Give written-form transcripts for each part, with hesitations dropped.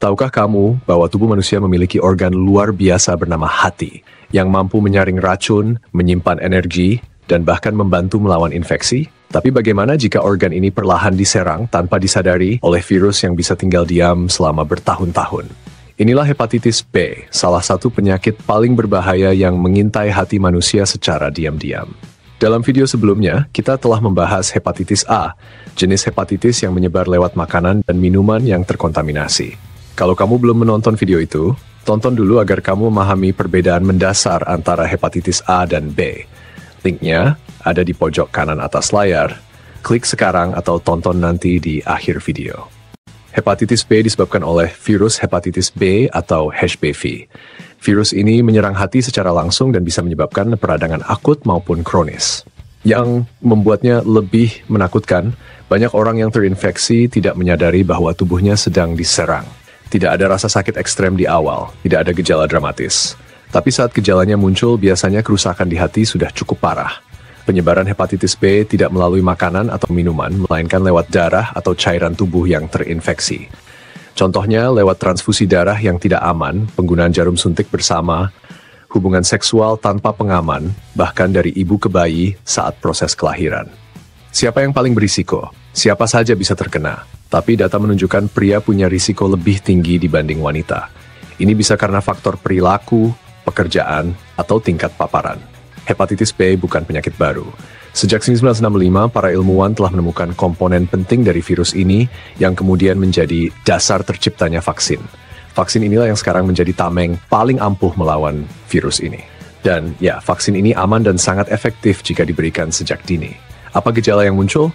Tahukah kamu bahwa tubuh manusia memiliki organ luar biasa bernama hati, yang mampu menyaring racun, menyimpan energi, dan bahkan membantu melawan infeksi? Tapi bagaimana jika organ ini perlahan diserang tanpa disadari oleh virus yang bisa tinggal diam selama bertahun-tahun? Inilah hepatitis B, salah satu penyakit paling berbahaya yang mengintai hati manusia secara diam-diam. Dalam video sebelumnya, kita telah membahas hepatitis A, jenis hepatitis yang menyebar lewat makanan dan minuman yang terkontaminasi. Kalau kamu belum menonton video itu, tonton dulu agar kamu memahami perbedaan mendasar antara hepatitis A dan B. Linknya ada di pojok kanan atas layar. Klik sekarang atau tonton nanti di akhir video. Hepatitis B disebabkan oleh virus hepatitis B atau HBV. Virus ini menyerang hati secara langsung dan bisa menyebabkan peradangan akut maupun kronis. Yang membuatnya lebih menakutkan, banyak orang yang terinfeksi tidak menyadari bahwa tubuhnya sedang diserang. Tidak ada rasa sakit ekstrem di awal, tidak ada gejala dramatis. Tapi saat gejalanya muncul, biasanya kerusakan di hati sudah cukup parah. Penyebaran hepatitis B tidak melalui makanan atau minuman, melainkan lewat darah atau cairan tubuh yang terinfeksi. Contohnya lewat transfusi darah yang tidak aman, penggunaan jarum suntik bersama, hubungan seksual tanpa pengaman, bahkan dari ibu ke bayi saat proses kelahiran. Siapa yang paling berisiko? Siapa saja bisa terkena. Tapi data menunjukkan pria punya risiko lebih tinggi dibanding wanita. Ini bisa karena faktor perilaku, pekerjaan, atau tingkat paparan. Hepatitis B bukan penyakit baru. Sejak 1965, para ilmuwan telah menemukan komponen penting dari virus ini yang kemudian menjadi dasar terciptanya vaksin. Vaksin inilah yang sekarang menjadi tameng paling ampuh melawan virus ini. Dan ya, vaksin ini aman dan sangat efektif jika diberikan sejak dini. Apa gejala yang muncul?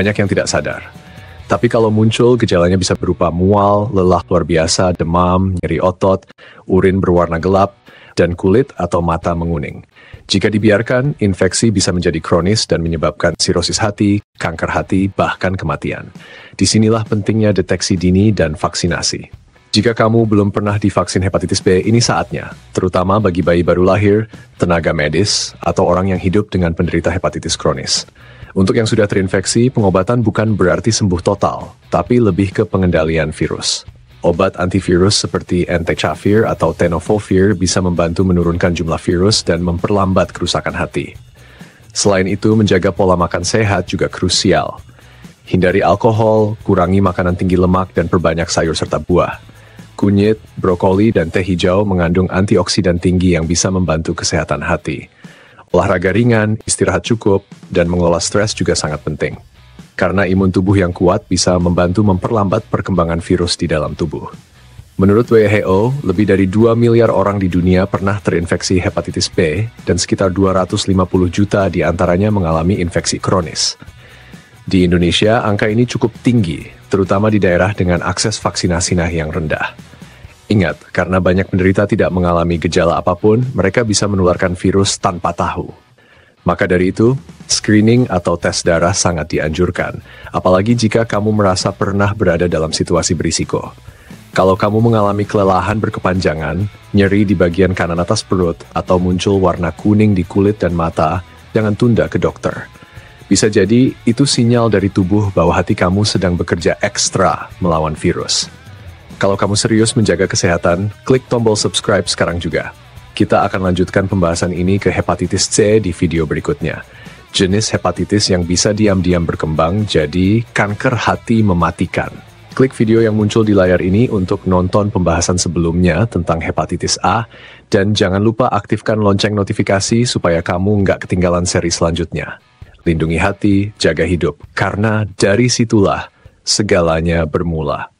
Banyak yang tidak sadar. Tapi kalau muncul, gejalanya bisa berupa mual, lelah luar biasa, demam, nyeri otot, urin berwarna gelap, dan kulit atau mata menguning. Jika dibiarkan, infeksi bisa menjadi kronis dan menyebabkan sirosis hati, kanker hati, bahkan kematian. Disinilah pentingnya deteksi dini dan vaksinasi. Jika kamu belum pernah divaksin hepatitis B, ini saatnya, terutama bagi bayi baru lahir, tenaga medis, atau orang yang hidup dengan penderita hepatitis kronis. Untuk yang sudah terinfeksi, pengobatan bukan berarti sembuh total, tapi lebih ke pengendalian virus. Obat antivirus seperti entecavir atau tenofovir bisa membantu menurunkan jumlah virus dan memperlambat kerusakan hati. Selain itu, menjaga pola makan sehat juga krusial. Hindari alkohol, kurangi makanan tinggi lemak, dan perbanyak sayur serta buah. Kunyit, brokoli, dan teh hijau mengandung antioksidan tinggi yang bisa membantu kesehatan hati. Olahraga ringan, istirahat cukup, dan mengelola stres juga sangat penting. Karena imun tubuh yang kuat bisa membantu memperlambat perkembangan virus di dalam tubuh. Menurut WHO, lebih dari 2 miliar orang di dunia pernah terinfeksi hepatitis B, dan sekitar 250 juta diantaranya mengalami infeksi kronis. Di Indonesia, angka ini cukup tinggi, terutama di daerah dengan akses vaksinasi yang rendah. Ingat, karena banyak penderita tidak mengalami gejala apapun, mereka bisa menularkan virus tanpa tahu. Maka dari itu, screening atau tes darah sangat dianjurkan, apalagi jika kamu merasa pernah berada dalam situasi berisiko. Kalau kamu mengalami kelelahan berkepanjangan, nyeri di bagian kanan atas perut, atau muncul warna kuning di kulit dan mata, jangan tunda ke dokter. Bisa jadi itu sinyal dari tubuh bahwa hati kamu sedang bekerja ekstra melawan virus. Kalau kamu serius menjaga kesehatan, klik tombol subscribe sekarang juga. Kita akan lanjutkan pembahasan ini ke hepatitis C di video berikutnya. Jenis hepatitis yang bisa diam-diam berkembang jadi kanker hati mematikan. Klik video yang muncul di layar ini untuk nonton pembahasan sebelumnya tentang hepatitis A, dan jangan lupa aktifkan lonceng notifikasi supaya kamu nggak ketinggalan seri selanjutnya. Lindungi hati, jaga hidup, karena dari situlah segalanya bermula.